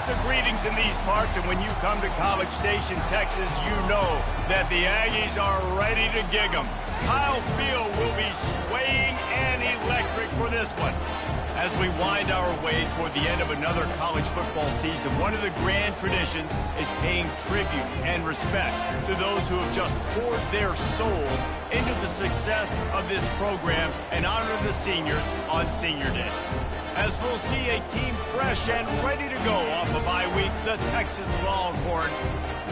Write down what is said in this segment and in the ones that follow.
the greetings in these parts, and when you come to College Station, Texas, you know that the Aggies are ready to gig 'em. Kyle Field will be swaying and electric for this one. As we wind our way toward the end of another college football season, one of the grand traditions is paying tribute and respect to those who have just poured their souls into the success of this program and honor the seniors on Senior Day. As we'll see a team fresh and ready to go off a bye week, the Texas Longhorns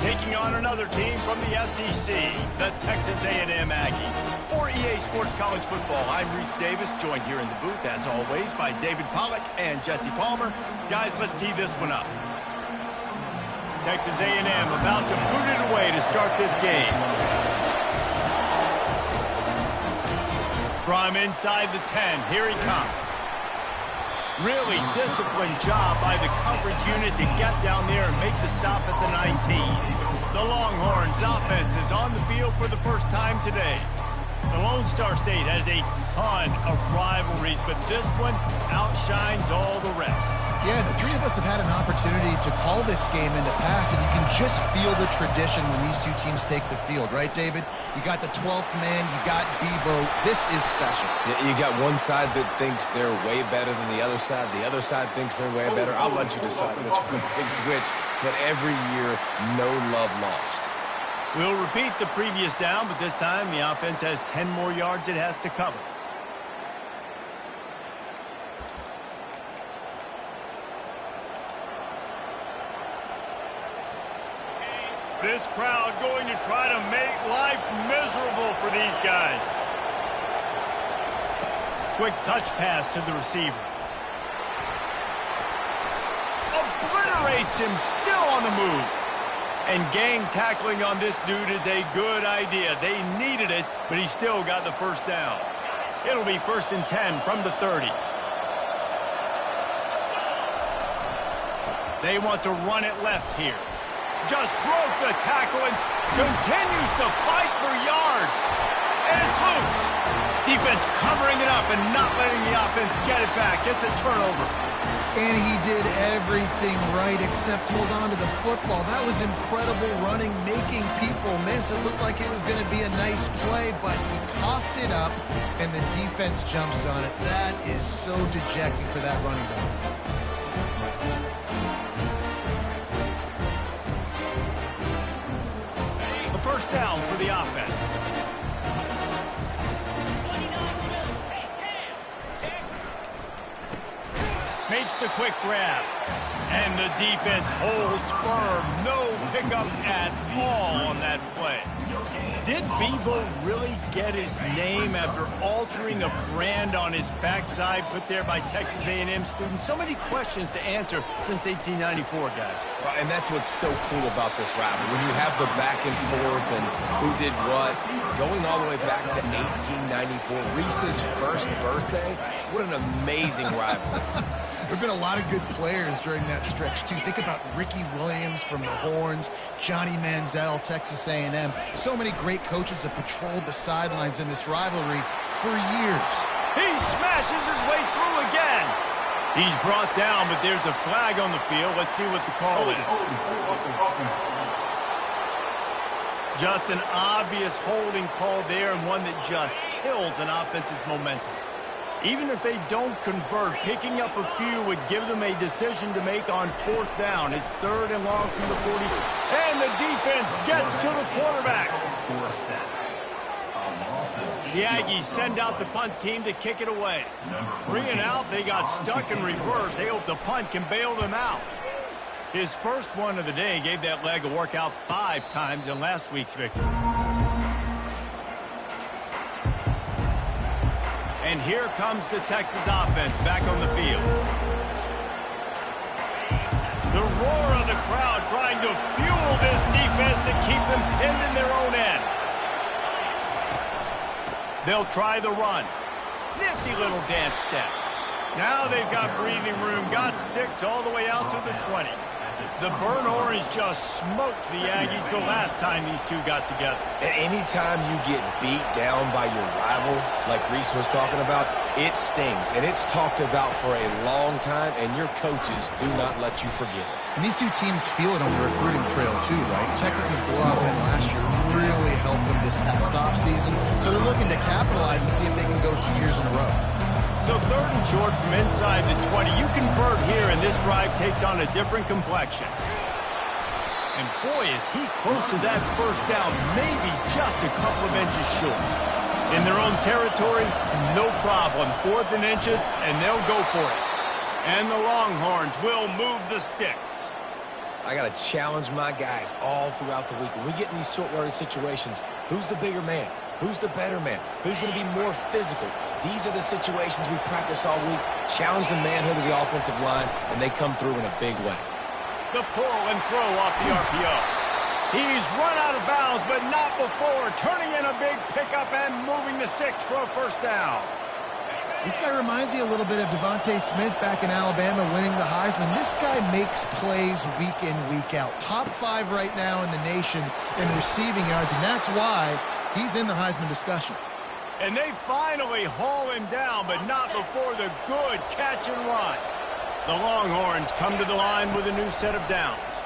taking on another team from the SEC, the Texas A&M Aggies. For EA Sports College Football, I'm Reese Davis, joined here in the booth, as always, by David Pollack and Jesse Palmer. Guys, let's tee this one up. Texas A&M about to boot it away to start this game. From inside the 10, here he comes. Really disciplined job by the coverage unit to get down there and make the stop at the 19. The Longhorns offense is on the field for the first time today. The Lone Star State has a ton of rivalries, but this one outshines all the rest. Yeah, the three of us have had an opportunity to call this game in the past, and you can just feel the tradition when these two teams take the field, right, David? You got the 12th man, you got Bevo. This is special. Yeah, you got one side that thinks they're way better than the other side thinks they're way better. I'll let you decide which one thinks which, but every year, no love lost. We'll repeat the previous down, but this time the offense has 10 more yards it has to cover. This crowd going to try to make life miserable for these guys. Quick touch pass to the receiver. Obliterates him, still on the move. And gang tackling on this dude is a good idea. They needed it, but he still got the first down. It'll be 1st and 10 from the 30. They want to run it left here. Just broke the tackle and continues to fight for yards. And it's loose. Defense covering it up and not letting the offense get it back. It's a turnover. And he did everything right except hold on to the football. That was incredible running, making people miss. It looked like it was going to be a nice play, but he coughed it up, and the defense jumps on it. That is so dejecting for that running back. First down for the offense. Makes the quick grab. And the defense holds firm. No pickup at all on that play. Did Bevo really get his name after altering a brand on his backside put there by Texas A&M students? So many questions to answer since 1894, guys. And that's what's so cool about this rivalry. When you have the back and forth and who did what, going all the way back to 1894, Reese's first birthday, what an amazing rivalry. There have been a lot of good players during that stretch, too. Think about Ricky Williams from the Horns, Johnny Manziel, Texas A&M. So many great coaches have patrolled the sidelines in this rivalry for years. He smashes his way through again. He's brought down, but there's a flag on the field. Let's see what the call is. Just an obvious holding call there, and one that just kills an offense's momentum. Even if they don't convert, picking up a few would give them a decision to make on 4th down. It's 3rd and long from the 40. And the defense gets to the quarterback. The Aggies send out the punt team to kick it away. 3 and out, they got stuck in reverse. They hope the punt can bail them out. His first one of the day gave that leg a workout 5 times in last week's victory. And here comes the Texas offense back on the field. The roar of the crowd trying to fuel this defense to keep them pinned in their own end. They'll try the run. Nifty little dance step. Now they've got breathing room. Got 6 all the way out to the 20. The burnt orange just smoked the Aggies the last time these two got together. And anytime you get beat down by your rival, like Reese was talking about, It stings, and it's talked about for a long time, and your coaches do not let you forget it. And these two teams feel it on the recruiting trail, too, right? Texas's blowout win last year really helped them this past offseason, so they're looking to capitalize and see if they can go 2 years in a row. So 3rd and short from inside the 20. You convert here, and this drive takes on a different complexion. And boy, is he close to that first down, maybe just a couple of inches short. In their own territory, no problem. 4th and inches, and they'll go for it. And the Longhorns will move the sticks. I got to challenge my guys all throughout the week. When we get in these short yardage situations, who's the bigger man? Who's the better man? Who's going to be more physical? These are the situations we practice all week. Challenge the manhood of the offensive line, and they come through in a big way. The pull and throw off the RPO. He's run out of bounds, but not before turning in a big pickup and moving the sticks for a first down. This guy reminds you a little bit of Devontae Smith back in Alabama winning the Heisman. This guy makes plays week in, week out. Top 5 right now in the nation in receiving yards, and that's why he's in the Heisman discussion. And they finally haul him down, but not before the good catch and run. The Longhorns come to the line with a new set of downs.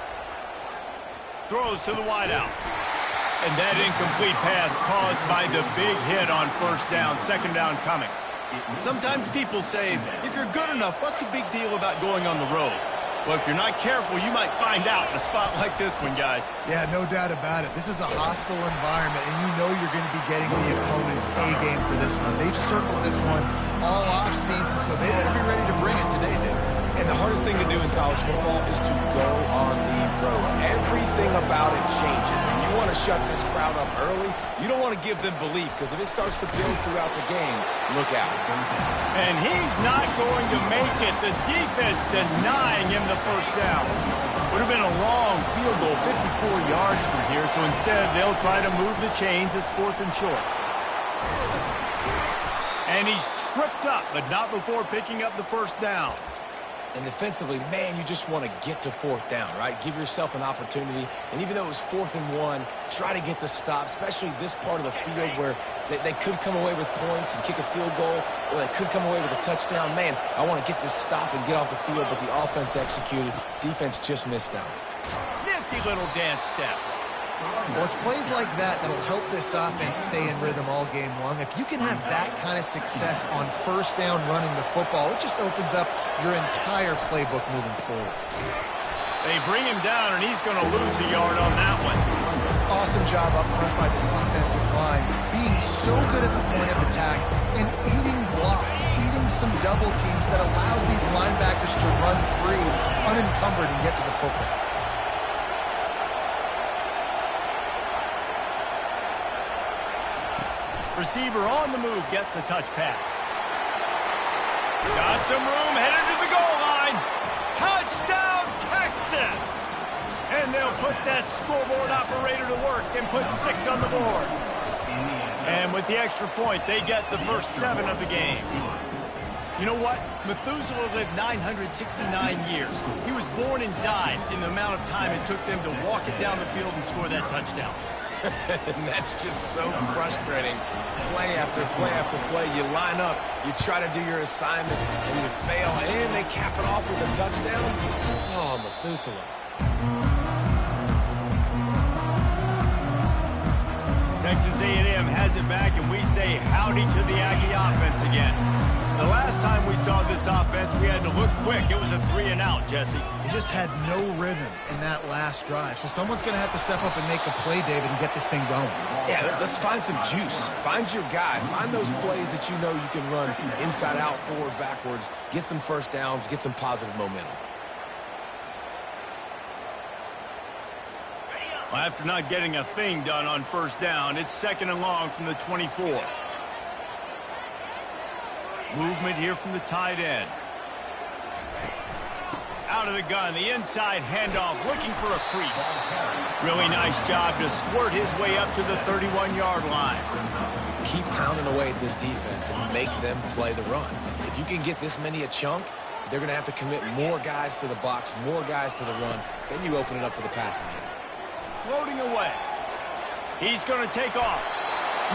Throws to the wideout. And that incomplete pass caused by the big hit on first down. 2nd down coming. Sometimes people say, if you're good enough, what's the big deal about going on the road? Well, if you're not careful, you might find out in a spot like this one, guys. Yeah, no doubt about it. This is a hostile environment, and you know you're going to be getting the opponent's A-game for this one. They've circled this one all offseason, so they better be ready to bring it today, Dave. And the hardest thing to do in college football is to go on the road. Everything about it changes, and you want to shut this crowd up early. You don't want to give them belief, because if it starts to build throughout the game, look out. And he's not going to make it. The defense denying him the first down. Would have been a long field goal, 54 yards from here, so instead they'll try to move the chains. It's 4th and short. And he's tripped up, but not before picking up the first down. And defensively, man, you just want to get to 4th down, right? Give yourself an opportunity. And even though it was 4th and 1, try to get the stop, especially this part of the field where they could come away with points and kick a field goal, or they could come away with a touchdown. Man, I want to get this stop and get off the field, but the offense executed. Defense just missed out. Nifty little dance step. Well, it's plays like that that'll help this offense stay in rhythm all game long. If you can have that kind of success on first down running the football, it just opens up your entire playbook moving forward. They bring him down, and he's going to lose a yard on that one. Awesome job up front by this defensive line, being so good at the point of attack and eating blocks, eating some double teams that allows these linebackers to run free, unencumbered, and get to the football. Receiver on the move gets the touch pass. Got some room, headed to the goal line. Touchdown, Texas! And they'll put that scoreboard operator to work and put 6 on the board. And with the extra point, they get the first 7 of the game. You know what? Methuselah lived 969 years. He was born and died in the amount of time it took them to walk it down the field and score that touchdown. And that's just so frustrating. Play after play after play. You line up, you try to do your assignment, and you fail, and they cap it off with a touchdown. Oh, Methuselah. Texas A&M has it back, and we say howdy to the Aggie offense again. The last time we saw this offense, we had to look quick. It was a 3-and-out, Jesse. They just had no rhythm in that last drive. So someone's going to have to step up and make a play, David, and get this thing going. Yeah, let's find some juice. Find your guy. Find those plays that you know you can run inside out, forward, backwards. Get some first downs. Get some positive momentum. Well, after not getting a thing done on first down, it's 2nd and long from the 24. Movement here from the tight end. Out of the gun, the inside handoff, looking for a crease. Really nice job to squirt his way up to the 31-yard line. Keep pounding away at this defense and make them play the run. If you can get this many a chunk, they're going to have to commit more guys to the box, more guys to the run. Then you open it up for the passing game. Floating away. He's going to take off.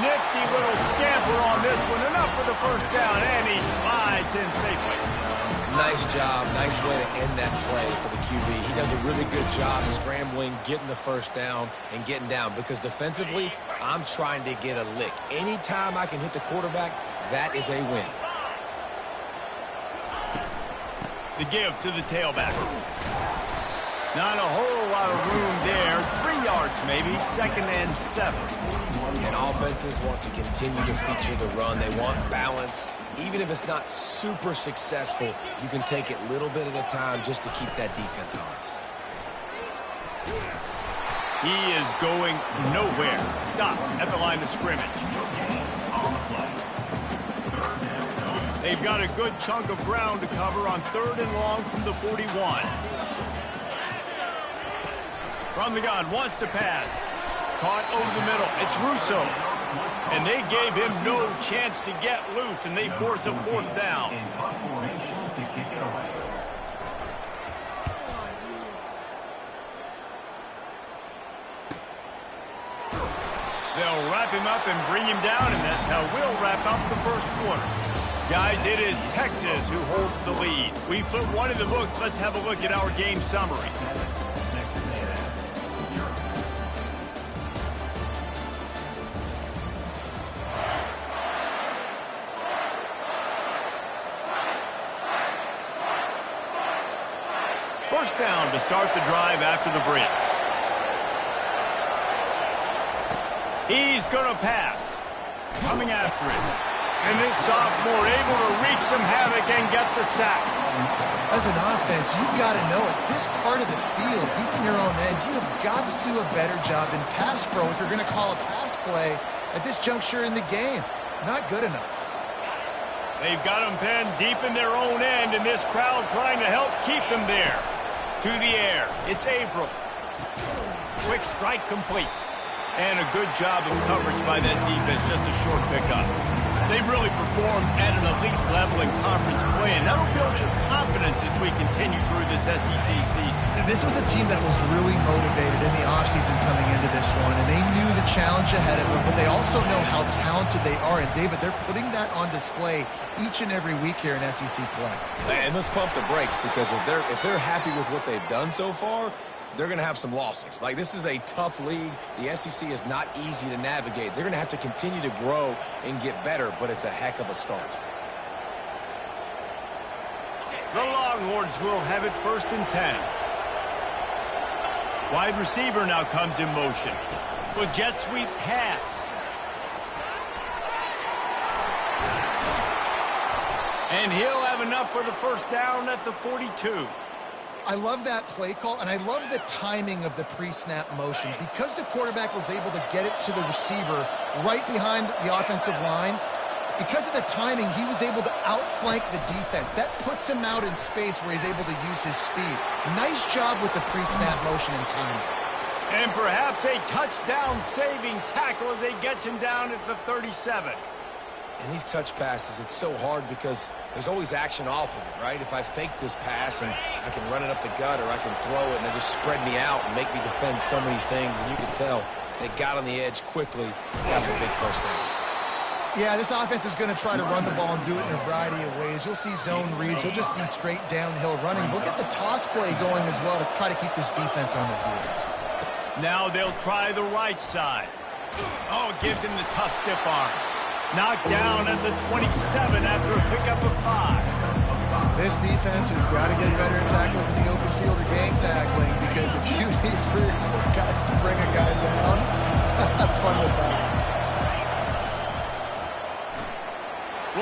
Nifty little scamper on this one. Enough for the first down, and he slides in safely. Nice job. Nice way to end that play for the QB. He does a really good job scrambling, getting the first down, and getting down. Because defensively, I'm trying to get a lick. Anytime I can hit the quarterback, that is a win. The give to the tailback. Not a whole lot of room there. 3 yards maybe, 2nd and 7. And offenses want to continue to feature the run. They want balance. Even if it's not super successful, you can take it little bit at a time just to keep that defense honest. He is going nowhere. Stop at the line of scrimmage. They've got a good chunk of ground to cover on 3rd and long from the 41. From the gun, wants to pass. Caught over the middle. It's Russo. And they gave him no chance to get loose, and they force a 4th down. They'll wrap him up and bring him down, and that's how we'll wrap up the first quarter. Guys, it is Texas who holds the lead. We put one in the books. Let's have a look at our game summary. First down to start the drive after the break. He's going to pass. Coming after it. And this sophomore able to wreak some havoc and get the sack. As an offense, you've got to know it. This part of the field, deep in your own end, you have got to do a better job in pass pro if you're going to call a pass play at this juncture in the game. Not good enough. They've got them penned deep in their own end, and this crowd trying to help keep them there. To the air, it's Averill. Quick strike complete. And a good job of coverage by that defense, just a short pickup. They've really performed at an elite level in conference play, and that'll build your confidence as we continue through this SEC season. This was a team that was really motivated in the offseason coming into this one, and they knew the challenge ahead of them, but they also know how talented they are. And, David, they're putting that on display each and every week here in SEC play. And let's pump the brakes, because if they're happy with what they've done so far, they're going to have some losses. Like, this is a tough league. The SEC is not easy to navigate. They're going to have to continue to grow and get better, but it's a heck of a start. The Longhorns will have it 1st and 10. Wide receiver now comes in motion. With jet sweep pass. And he'll have enough for the first down at the 42. I love that play call, and I love the timing of the pre-snap motion. Because the quarterback was able to get it to the receiver right behind the offensive line, because of the timing, he was able to outflank the defense. That puts him out in space where he's able to use his speed. Nice job with the pre-snap motion and timing. And perhaps a touchdown-saving tackle as they get him down at the 37. And these touch passes, it's so hard because there's always action off of it, right? If I fake this pass and I can run it up the gut, or I can throw it and it just spread me out and make me defend so many things. And you can tell they got on the edge quickly, got the big first down. Yeah, this offense is going to try to run the ball and do it in a variety of ways. You'll see zone reads. You'll just see straight downhill running. We'll get the toss play going as well to try to keep this defense on their heels. Now they'll try the right side. Oh, it gives him the tough stiff arm. Knocked down at the 27 after a pickup of 5. This defense has got to get better at tackling in the open field or gang tackling, because if you need 3 or 4 guys to bring a guy down, have fun with that.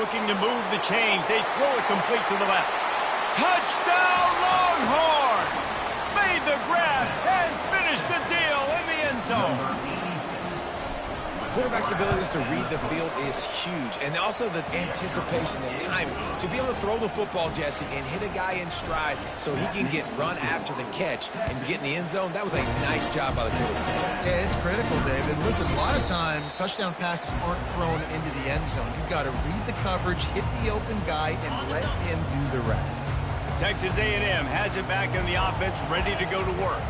Looking to move the chains. They throw it complete to the left. Touchdown, Longhorns! Made the grab and finished the deal in the end zone. Quarterback's abilities to read the field is huge, and also the anticipation, the timing. To be able to throw the football, Jesse, and hit a guy in stride so he can get run after the catch and get in the end zone, that was a nice job by the quarterback. Yeah, it's critical, David. Listen, a lot of times touchdown passes aren't thrown into the end zone. You've got to read the coverage, hit the open guy, and let him do the rest. Texas A&M has it back in the offense, ready to go to work.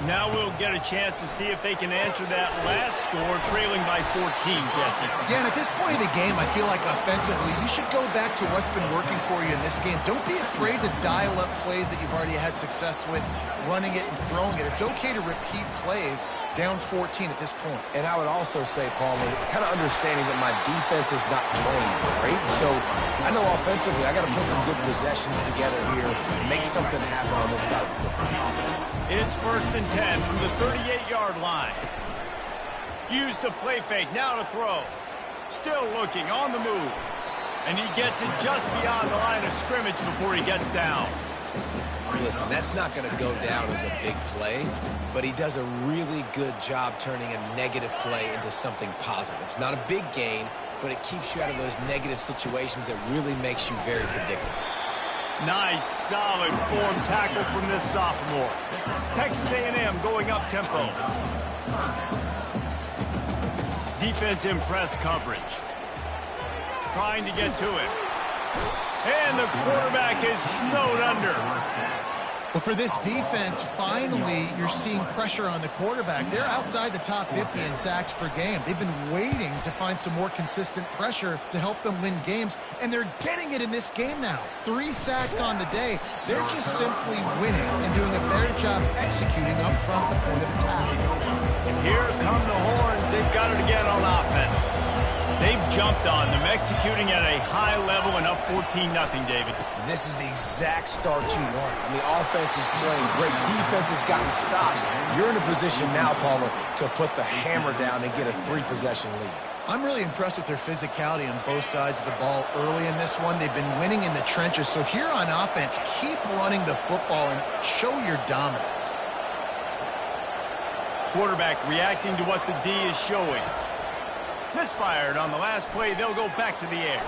Now we'll get a chance to see if they can answer that last score, trailing by 14, Jesse. Yeah, and at this point of the game, I feel like offensively, you should go back to what's been working for you in this game. Don't be afraid to dial up plays that you've already had success with, running it and throwing it. It's okay to repeat plays down 14 at this point. And I would also say, Palmer, kind of understanding that my defense is not playing great, so I know offensively I got to put some good possessions together here, make something happen on this side of the football. It's 1st and 10 from the 38-yard line. Use the play fake, now to throw. Still looking, on the move. And he gets it just beyond the line of scrimmage before he gets down. Listen, that's not going to go down as a big play, but he does a really good job turning a negative play into something positive. It's not a big gain, but it keeps you out of those negative situations that really makes you very predictable. Nice, solid form tackle from this sophomore. Texas A&M going up tempo. Defense in press coverage. Trying to get to it. And the quarterback is snowed under. Well, for this defense, finally, you're seeing pressure on the quarterback. They're outside the top 50 in sacks per game. They've been waiting to find some more consistent pressure to help them win games, and they're getting it in this game now. 3 sacks on the day. They're just simply winning and doing a better job executing up front the point of attack. And here come the horns. They've got it again on offense. They've jumped on them, executing at a high level and up 14-0, David. This is the exact start you want. I mean, the offense is playing great. Defense has gotten stops. You're in a position now, Palmer, to put the hammer down and get a 3-possession lead. I'm really impressed with their physicality on both sides of the ball early in this one. They've been winning in the trenches. So here on offense, keep running the football and show your dominance. Quarterback reacting to what the D is showing. Misfired on the last play. They'll go back to the air.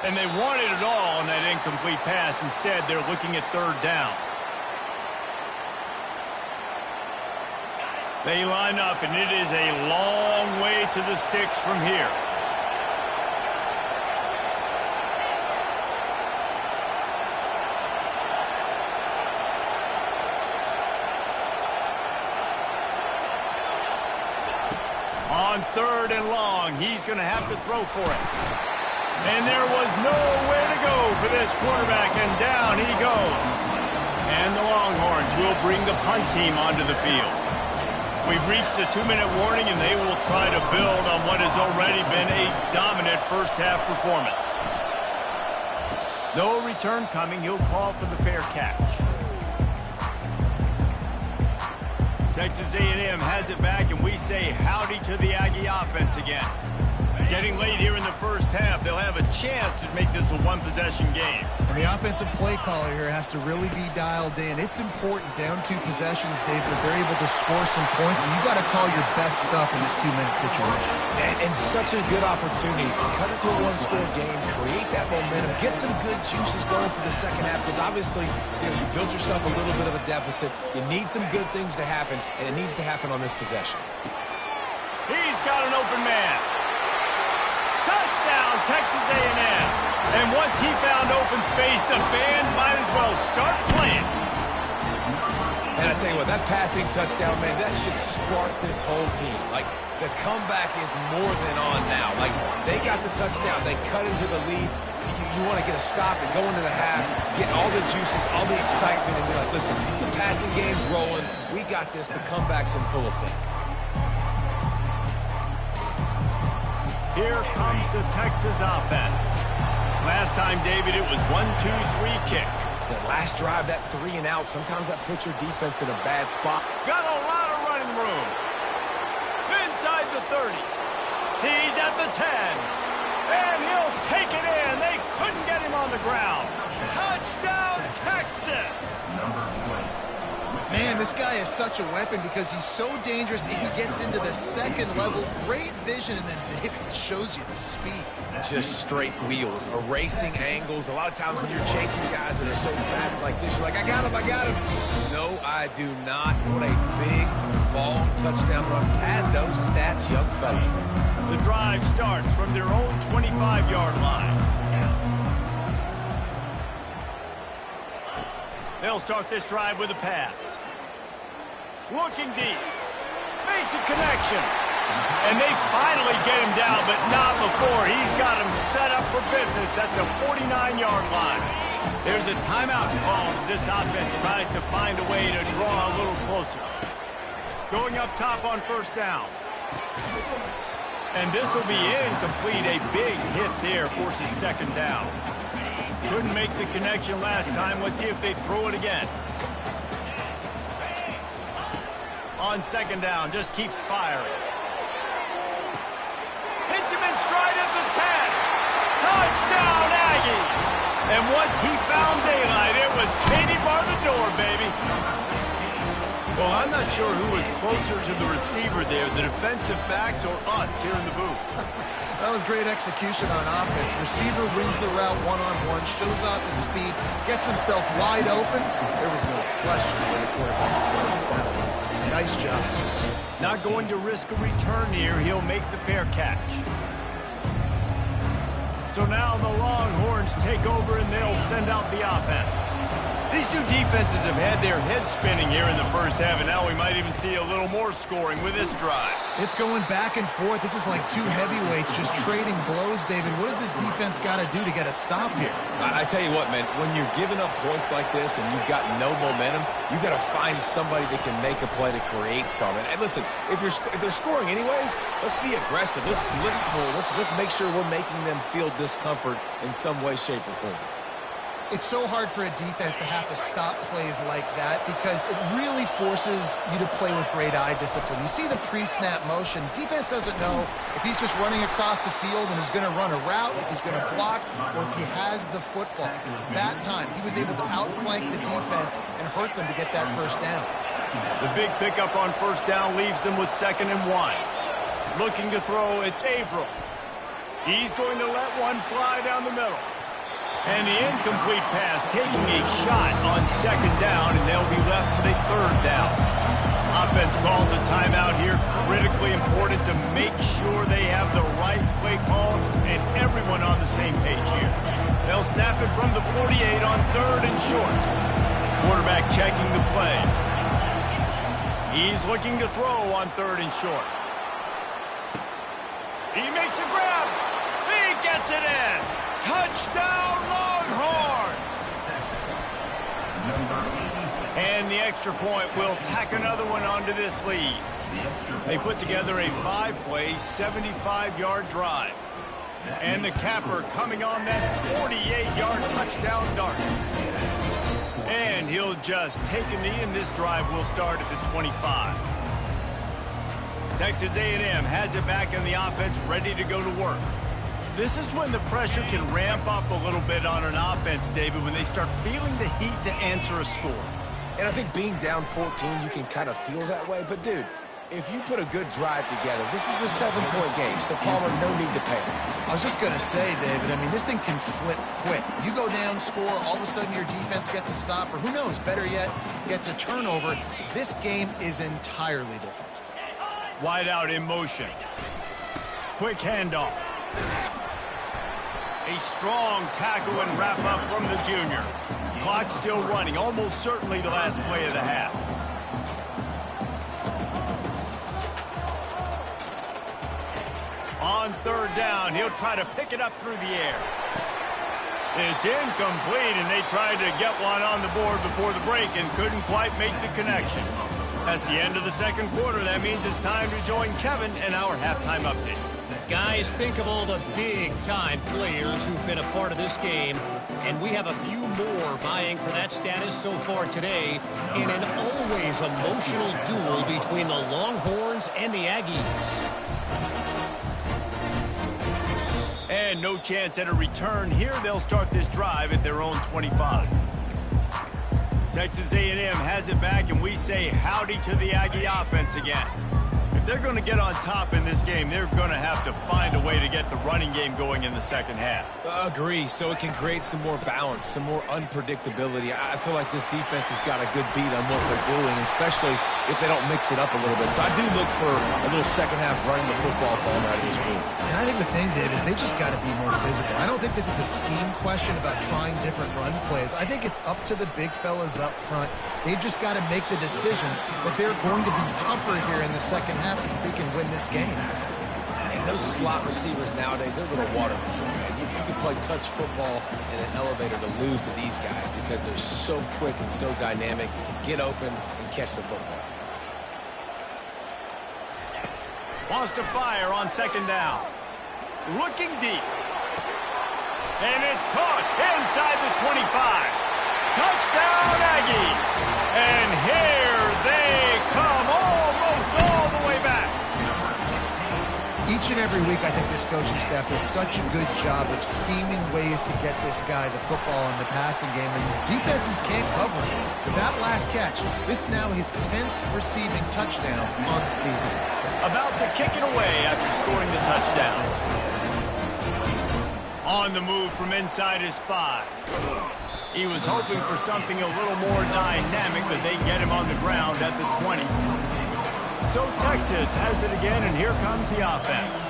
And they wanted it all on that incomplete pass. Instead, they're looking at 3rd down. They line up, and it is a long way to the sticks from here. On 3rd and long, he's going to have to throw for it. And there was nowhere to go for this quarterback, and down he goes. And the Longhorns will bring the punt team onto the field. We've reached the 2-minute warning, and they will try to build on what has already been a dominant first-half performance. No return coming. He'll call for the fair catch. Texas A&M has it back, and we say howdy to the Aggie offense again. Getting late here in the first half, they'll have a chance to make this a 1-possession game. And the offensive play caller here has to really be dialed in. It's important down 2 possessions, Dave, that they're able to score some points, and you got to call your best stuff in this 2-minute situation. And such a good opportunity to cut it to a 1-score game, create that momentum, get some good juices going for the second half, because obviously, you built yourself a little bit of a deficit. You need some good things to happen, and it needs to happen on this possession. He's got an open man. Touchdown, Texas A&M. And once he found open space, the band might as well start playing. And I tell you what, that passing touchdown, man, that should spark this whole team. Like, the comeback is more than on now. Like, they got the touchdown. They cut into the lead. You want to get a stop and go into the half, get all the juices, all the excitement, and be like, listen, the passing game's rolling. We got this. The comeback's in full effect. Here comes the Texas offense. Last time, David, it was 1-2-3 kick. That last drive, that 3 and out, sometimes that puts your defense in a bad spot. Got a lot of running room. Inside the 30. He's at the 10. And he'll take it in. They couldn't get him on the ground. Touchdown, Texas! Man, this guy is such a weapon because he's so dangerous. If he gets into the second level, great vision, and then David shows you the speed. Just straight wheels, erasing angles. A lot of times when you're chasing guys that are so fast like this, you're like, I got him. No, I do not. What a big, long touchdown run. Pad those stats, young fella. The drive starts from their own 25-yard line. They'll start this drive with a pass. Looking deep. Makes a connection. And they finally get him down, but not before. He's got him set up for business at the 49-yard line. There's a timeout called as this offense tries to find a way to draw a little closer. Going up top on first down. And this will be incomplete. A big hit there forces second down. Couldn't make the connection last time. Let's see if they throw it again. On second down, just keeps firing. Hits him in stride at the 10. Touchdown, Aggie! And once he found daylight, it was Katie bar the door, baby. Well, I'm not sure who was closer to the receiver there, the defensive backs or us here in the booth. That was great execution on offense. Receiver wins the route one-on-one, shows off his speed, gets himself wide open. There was no question that the quarterback was going to that one. Nice job. Not going to risk a return here. He'll make the fair catch. So now the Longhorns take over and they'll send out the offense. These two defenses have had their heads spinning here in the first half, and now we might even see a little more scoring with this drive. It's going back and forth. This is like two heavyweights just trading blows, David. What does this defense got to do to get a stop here? I tell you what, man, when you're giving up points like this and you've got no momentum, you got to find somebody that can make a play to create some. And listen, if they're scoring anyways, let's be aggressive. Let's blitz more. Let's make sure we're making them feel discomfort in some way, shape, or form. It's so hard for a defense to have to stop plays like that because it really forces you to play with great eye discipline. You see the pre-snap motion. Defense doesn't know if he's just running across the field and is going to run a route, if he's going to block, or if he has the football. That time, he was able to outflank the defense and hurt them to get that first down. The big pickup on first down leaves them with 2nd and 1. Looking to throw, it's Averill. He's going to let one fly down the middle. And the incomplete pass taking a shot on 2nd down, and they'll be left with a 3rd down. Offense calls a timeout here. Critically important to make sure they have the right play call and everyone on the same page here. They'll snap it from the 48 on 3rd and short. Quarterback checking the play. He's looking to throw on 3rd and short. He makes a grab. He gets it in. Touchdown, Longhorns! And the extra point will tack another one onto this lead. They put together a 5-play, 75-yard drive. And the capper coming on that 48-yard touchdown dart. And he'll just take a knee, and this drive will start at the 25. Texas A&M has it back in the offense, ready to go to work. This is when the pressure can ramp up a little bit on an offense, David, when they start feeling the heat to answer a score. And I think being down 14, you can kind of feel that way. But, dude, if you put a good drive together, this is a 7-point game, so Palmer, no need to panic. I was just going to say, David, I mean, this thing can flip quick. You go down, score, all of a sudden your defense gets a stop, or who knows, better yet, gets a turnover. This game is entirely different. Wide out in motion. Quick handoff. A strong tackle and wrap up from the junior. Clock still running, almost certainly the last play of the half. On 3rd down, he'll try to pick it up through the air. It's incomplete, and they tried to get one on the board before the break and couldn't quite make the connection. That's the end of the 2nd quarter. That means it's time to join Kevin in our halftime update. Guys, think of all the big-time players who've been a part of this game, and we have a few more vying for that status so far today in an always emotional duel between the Longhorns and the Aggies. And no chance at a return here. They'll start this drive at their own 25. Texas A&M has it back, and we say howdy to the Aggie offense again. If If they're going to get on top in this game, they're going to have to find a way to get the running game going in the second half. Agree, so it can create some more balance, some more unpredictability. I feel like this defense has got a good beat on what they're doing, especially if they don't mix it up a little bit. So I do look for a little second half running the football ball out of this group. And I think the thing, Dave, is they just got to be more physical. I don't think this is a scheme question about trying different run plays. I think it's up to the big fellas up front. They've just got to make the decision that they're going to be tougher here in the second half so that they can win this game. And those slot receivers nowadays, they're little water boys, man. You can play touch football in an elevator to lose to these guys because they're so quick and so dynamic. Get open and catch the football. Wants to fire on second down. Looking deep. And it's caught inside the 25. Touchdown, Aggies. And here they come almost all the way back. Each and every week, I think this coaching staff does such a good job of scheming ways to get this guy the football in the passing game, and defenses can't cover him. With that last catch, this is now his 10th receiving touchdown on the season. About to kick it away after scoring the touchdown. On the move from inside his 5. He was hoping for something a little more dynamic, but they get him on the ground at the 20. So Texas has it again, and here comes the offense.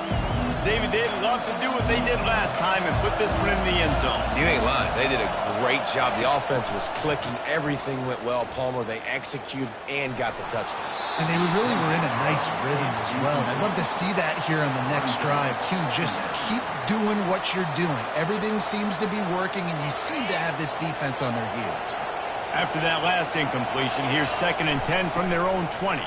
David, they'd love to do what they did last time and put this one in the end zone. You ain't lying. They did a great job. The offense was clicking. Everything went well. Palmer, they executed and got the touchdown. And they really were in a nice rhythm as well. And I'd love to see that here on the next drive, too. Just keep doing what you're doing. Everything seems to be working, and you seem to have this defense on their heels. After that last incompletion, here's 2nd and 10 from their own 20.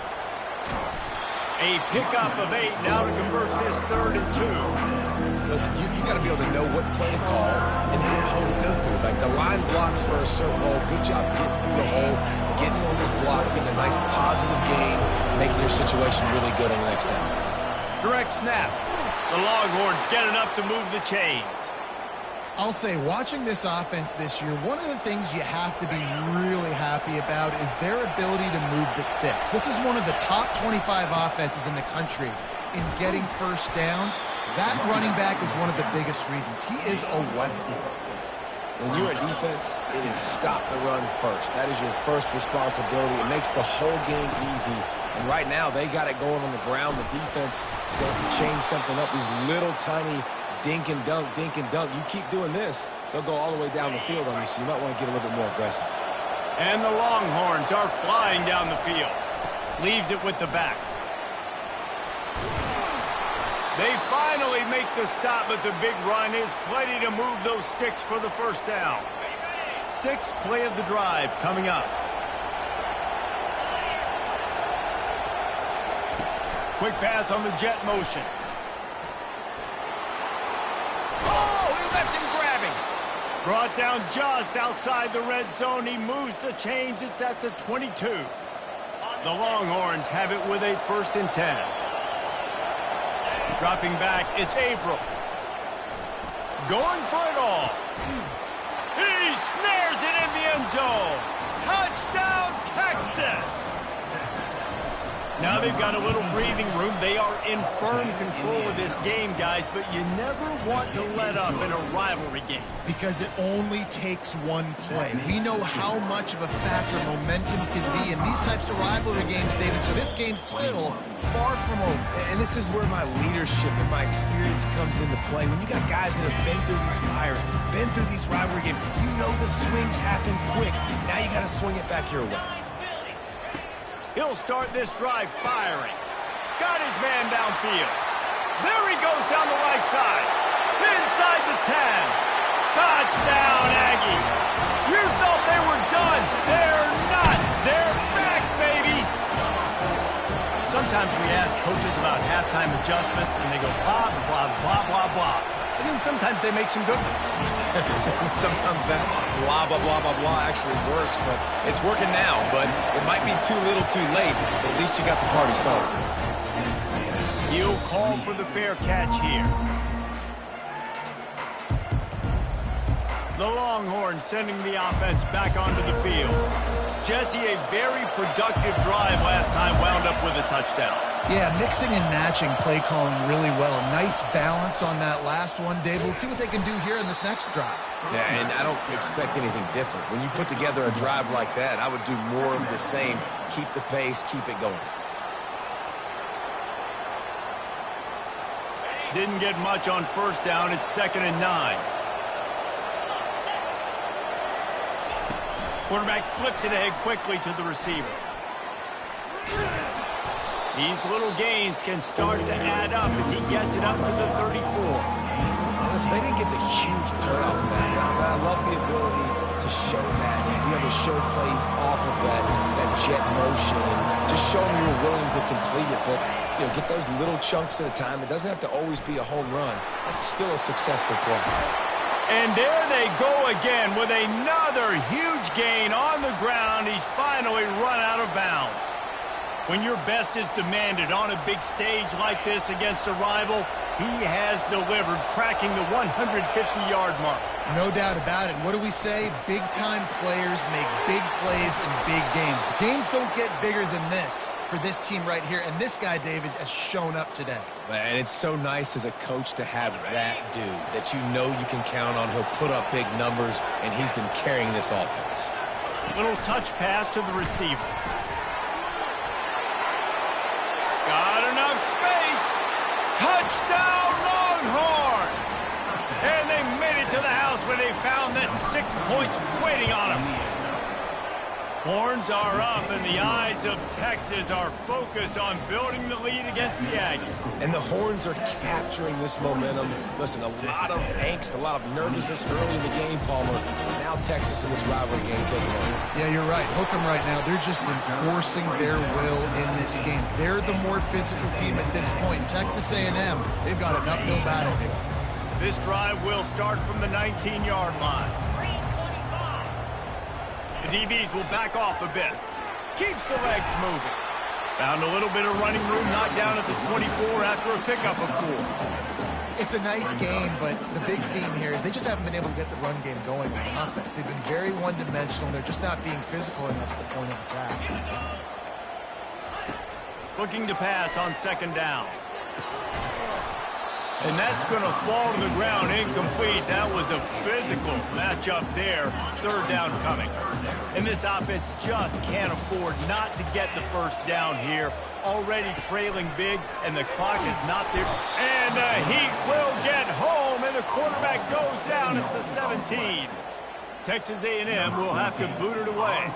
A pickup of 8 now to convert this 3rd and 2. Listen, you got to be able to know what play to call and what hole to go through. Like the line blocks for a certain hole. Good job getting through the hole, getting on this block, getting a nice positive gain, making your situation really good on the next down. Direct snap. The Longhorns get enough to move the chains. I'll say, watching this offense this year, one of the things you have to be really happy about is their ability to move the sticks. This is one of the top 25 offenses in the country in getting first downs. That running back is one of the biggest reasons. He is a weapon. When you're a defense, it is stop the run first. That is your first responsibility. It makes the whole game easy. And right now, they got it going on the ground. The defense is going to change something up. These little tiny dink and dunk, dink and dunk. You keep doing this, they'll go all the way down the field on you, so you might want to get a little bit more aggressive. And the Longhorns are flying down the field. Leaves it with the back. They finally make the stop, but the big run is plenty to move those sticks for the first down. 6th play of the drive coming up. Quick pass on the jet motion. Brought down just outside the red zone. He moves the chains. It's at the 22. The Longhorns have it with a 1st and 10. Dropping back, it's Averill. Going for it all. He snares it in the end zone. Touchdown, Texas! Now they've got a little breathing room. They are in firm control of this game, guys, but you never want to let up in a rivalry game. Because it only takes one play. We know how much of a factor momentum can be in these types of rivalry games, David, so this game's still far from over. And this is where my leadership and my experience comes into play. When you got guys that have been through these fires, been through these rivalry games, you know the swings happen quick. Now you got to swing it back your way. He'll start this drive firing. Got his man downfield. There he goes down the right side. Inside the 10. Touchdown, Aggies. You thought they were done. They're not. They're back, baby. Sometimes we ask coaches about halftime adjustments, and they go blah, blah, blah, blah, blah. And then sometimes they make some good ones. Sometimes that blah, blah, blah, blah, blah actually works, but it's working now. But it might be too little too late, but at least you got the party started. He'll call for the fair catch here. The Longhorns sending the offense back onto the field. Jesse, a very productive drive last time, wound up with a touchdown. Yeah, mixing and matching play calling really well. Nice balance on that last one, Dave. Let's see what they can do here in this next drive. Yeah, and I don't expect anything different. When you put together a drive like that, I would do more of the same. Keep the pace, keep it going. Didn't get much on first down. It's 2nd and 9. Quarterback flips it ahead quickly to the receiver. These little gains can start to add up as he gets it up to the 34. Listen, they didn't get the huge play off of that, but I love the ability to show that and be able to show plays off of that jet motion and just show them you're willing to complete it. But, get those little chunks at a time. It doesn't have to always be a home run. That's still a successful play. And there they go again with another huge gain on the ground. He's finally run out of bounds. When your best is demanded on a big stage like this against a rival, he has delivered, cracking the 150-yard mark. No doubt about it. What do we say? Big-time players make big plays in big games. The games don't get bigger than this for this team right here, and this guy, David, has shown up today. And it's so nice as a coach to have that dude that you know you can count on. He'll put up big numbers, and he's been carrying this offense. Little touch pass to the receiver. Got enough space. Touchdown, Longhorns! And they made it to the house when they found that 6 points waiting on them. Horns are up, and the eyes of Texas are focused on building the lead against the Aggies. And the Horns are capturing this momentum. Listen, a lot of angst, a lot of nervousness early in the game, Palmer. Now Texas in this rivalry game taking over. Yeah, you're right. Hook them right now. They're just enforcing their will in this game. They're the more physical team at this point. Texas A&M, they've got an uphill battle here. This drive will start from the 19-yard line. The DBs will back off a bit. Keeps the legs moving. Found a little bit of running room, knocked down at the 24 after a pickup of 4. It's a nice game, but the big theme here is they just haven't been able to get the run game going on offense. They've been very one-dimensional. They're just not being physical enough at the point of attack. Looking to pass on 2nd down. And that's going to fall to the ground incomplete. That was a physical matchup there. 3rd down coming. And this offense just can't afford not to get the first down here. Already trailing big, and the clock is not there. And the Heat will get home, and the quarterback goes down at the 17. Texas A&M will have to boot it away.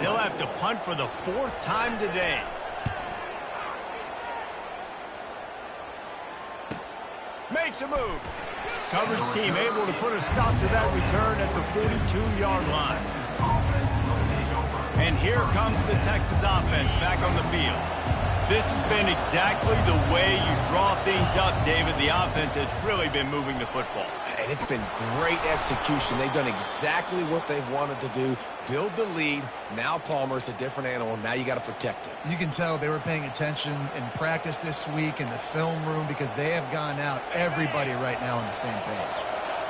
They'll have to punt for the 4th time today. Makes a move. Coverage team able to put a stop to that return at the 42-yard line. And here comes the Texas offense back on the field. This has been exactly the way you draw things up, David. The offense has really been moving the football. And it's been great execution. They've done exactly what they've wanted to do. Build the lead. Now Palmer's a different animal. Now you got to protect it. You can tell they were paying attention in practice this week in the film room because they have gone out, everybody right now on the same page.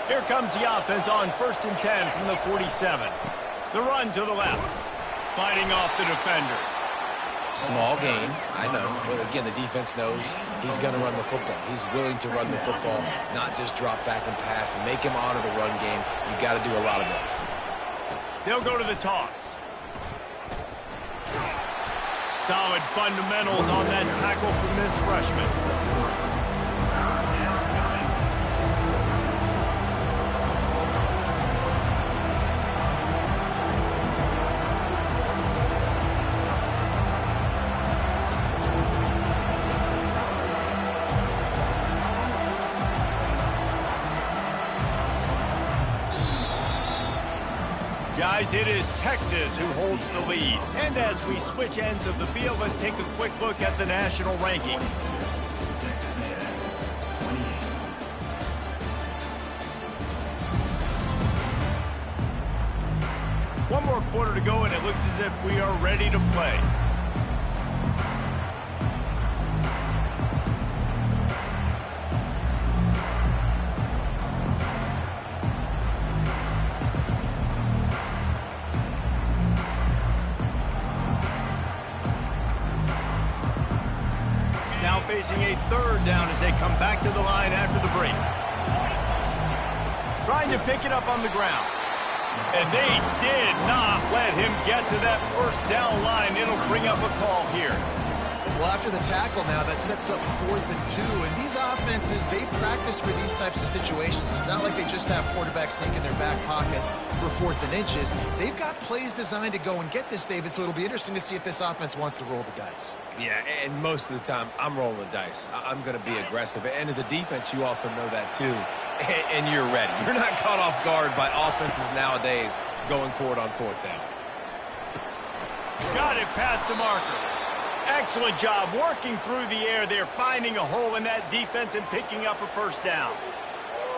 Here comes the offense on 1st and 10 from the 47. The run to the left. Fighting off the defender. Small gain, I know, but again, the defense knows he's going to run the football. He's willing to run the football, not just drop back and pass and make him honor the run game. You got to do a lot of this. They'll go to the toss. Solid fundamentals on that tackle from this freshman. Guys, it is Texas who holds the lead. And as we switch ends of the field, let's take a quick look at the national rankings. One more quarter to go, and it looks as if we are ready to play. facing a third down as they come back to the line after the break. Trying to pick it up on the ground. And they did not let him get to that first down line. It'll bring up a call here. Well, after the tackle now, that sets up 4th and 2. And these offenses, they practice for these types of situations. It's not like they just have quarterbacks sneak in their back pocket for 4th and inches. They've got plays designed to go and get this, David, so it'll be interesting to see if this offense wants to roll the dice. Yeah, and most of the time, I'm rolling the dice. I'm going to be aggressive. And as a defense, you also know that too. And you're ready. You're not caught off guard by offenses nowadays going forward on 4th down. Got it past the marker. Excellent job working through the air there, finding a hole in that defense and picking up a first down.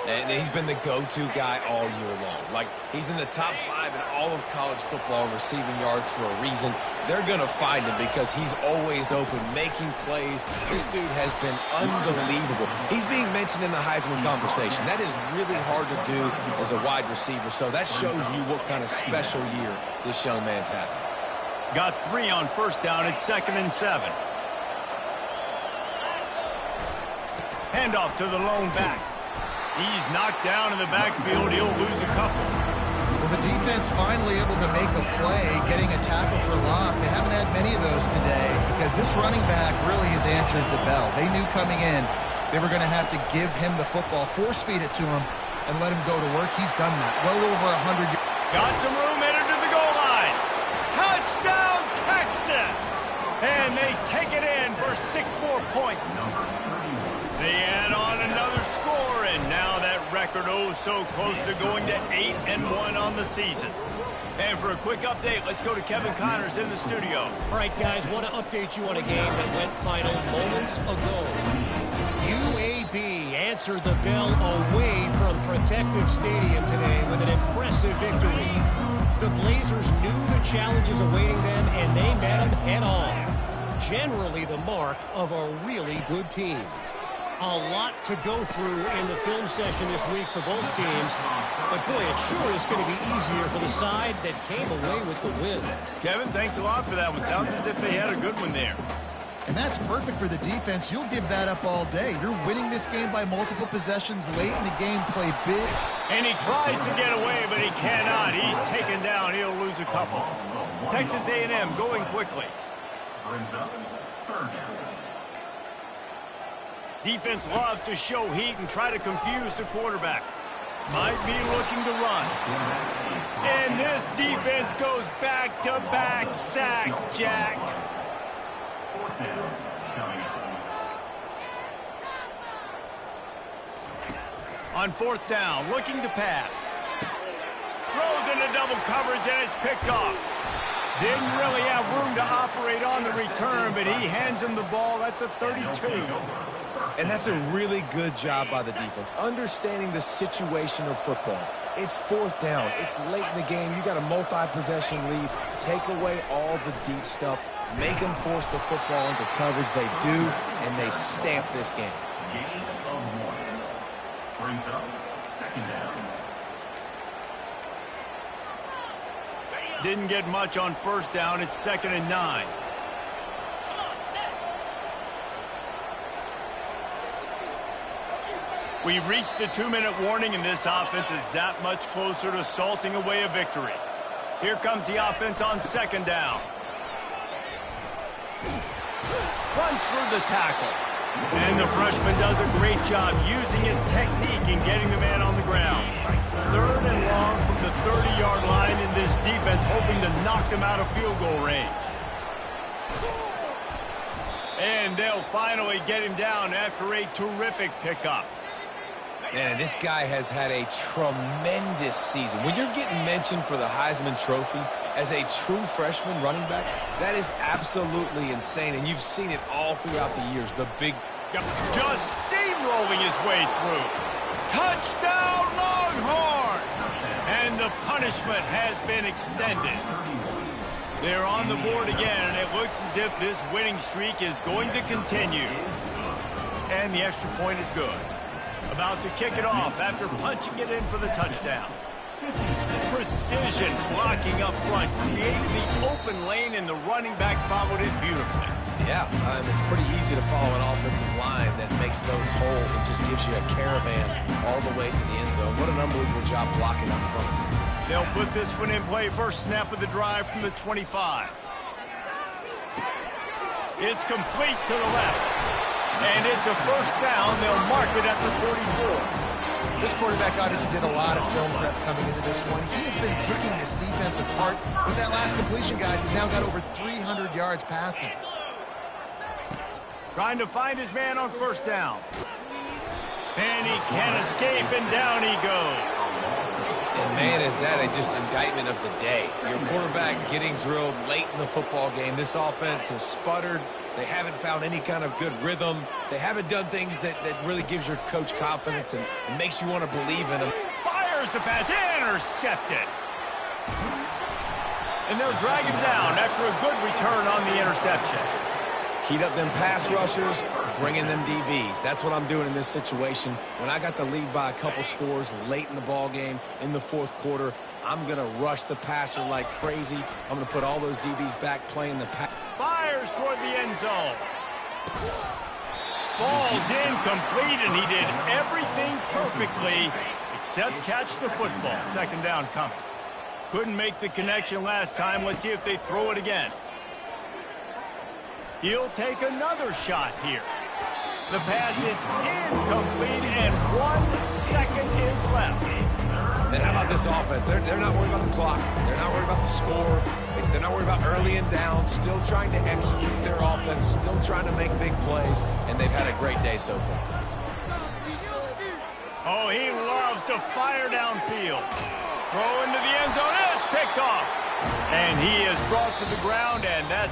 And he's been the go-to guy all year long. Like, he's in the top 5 in all of college football in receiving yards for a reason. They're going to find him because he's always open, making plays. This dude has been unbelievable. He's being mentioned in the Heisman conversation. That is really hard to do as a wide receiver, so that shows you what kind of special year this young man's having. Got 3 on first down. It's 2nd and 7. Handoff to the lone back. He's knocked down in the backfield. He'll lose a couple. Well, the defense finally able to make a play, getting a tackle for loss. They haven't had many of those today because this running back really has answered the bell. They knew coming in they were going to have to give him the football, force-feed it to him, and let him go to work. He's done that. Well over 100 yards. Got some room, entered to the goal line. Touchdown, Texas! And they take it in for 6 more points. They add on another score, and now that record so close to going to 8-1 on the season. And for a quick update, let's go to Kevin Connors in the studio. All right, guys, want to update you on a game that went final moments ago. UAB answered the bell away from Protective Stadium today with an impressive victory. The Blazers knew the challenges awaiting them, and they met them head-on. Generally the mark of a really good team. A lot to go through in the film session this week for both teams. But, boy, it sure is going to be easier for the side that came away with the win. Kevin, thanks a lot for that one. Sounds as if they had a good one there. And that's perfect for the defense. You'll give that up all day. You're winning this game by multiple possessions late in the game. Play big. And he tries to get away, but he cannot. He's taken down. He'll lose a couple. Texas A&M going quickly. Defense loves to show heat and try to confuse the quarterback. Might be looking to run. And this defense goes back-to-back sack, Jack. On 4th down, looking to pass. Throws into double coverage, and it's picked off. Didn't really have room to operate on the return, but he hands him the ball at the 32. And that's a really good job by the defense, understanding the situation of football. It's 4th down. It's late in the game. You got a multi-possession lead. Take away all the deep stuff. Make them force the football into coverage. They do, and they stamp this game. Brings up 2nd down. Didn't get much on 1st down. It's 2nd and 9. We've reached the 2-minute warning, and this offense is that much closer to salting away a victory. Here comes the offense on 2nd down. Runs through the tackle. And the freshman does a great job using his technique and getting the man on the ground. 3rd and long from the 30-yard line in this defense, hoping to knock them out of field goal range. And they'll finally get him down after a terrific pickup. Man, this guy has had a tremendous season. When you're getting mentioned for the Heisman Trophy as a true freshman running back, that is absolutely insane, and you've seen it all throughout the years. The big... Just steamrolling his way through. Touchdown, Longhorn! And the punishment has been extended. They're on the board again, and it looks as if this winning streak is going to continue. And the extra point is good. About to kick it off after punching it in for the touchdown. Precision blocking up front created the open lane, and the running back followed it beautifully. Yeah, it's pretty easy to follow an offensive line that makes those holes and just gives you a caravan all the way to the end zone. What an unbelievable job blocking up front. They'll put this one in play. First snap of the drive from the 25. It's complete to the left. And it's a first down. They'll mark it at the 44. This quarterback obviously did a lot of film prep coming into this one. He has been picking this defense apart. With that last completion, guys, he's now got over 300 yards passing. Trying to find his man on first down. And he can't escape, and down he goes. And man, is that just indictment of the day. Your quarterback getting drilled late in the football game. This offense has sputtered. They haven't found any kind of good rhythm. They haven't done things that really gives your coach confidence and makes you want to believe in them. Fires the pass, intercepted. And they'll drag him down after a good return on the interception. Heat up them pass rushers, bringing them DBs. That's what I'm doing in this situation. When I got the lead by a couple scores late in the ball game, in the fourth quarter, I'm going to rush the passer like crazy. I'm going to put all those DBs back playing the pass. Fires toward the end zone. Falls incomplete, and he did everything perfectly except catch the football. Second down coming. Couldn't make the connection last time. Let's see if they throw it again. He'll take another shot here. The pass is incomplete, and 1 second is left. And how about this offense? They're not worried about the clock. They're not worried about the score. They're not worried about early and down. Still trying to execute their offense. Still trying to make big plays. And they've had a great day so far. Oh, he loves to fire downfield. Throw into the end zone. It's picked off. And he is brought to the ground, and that's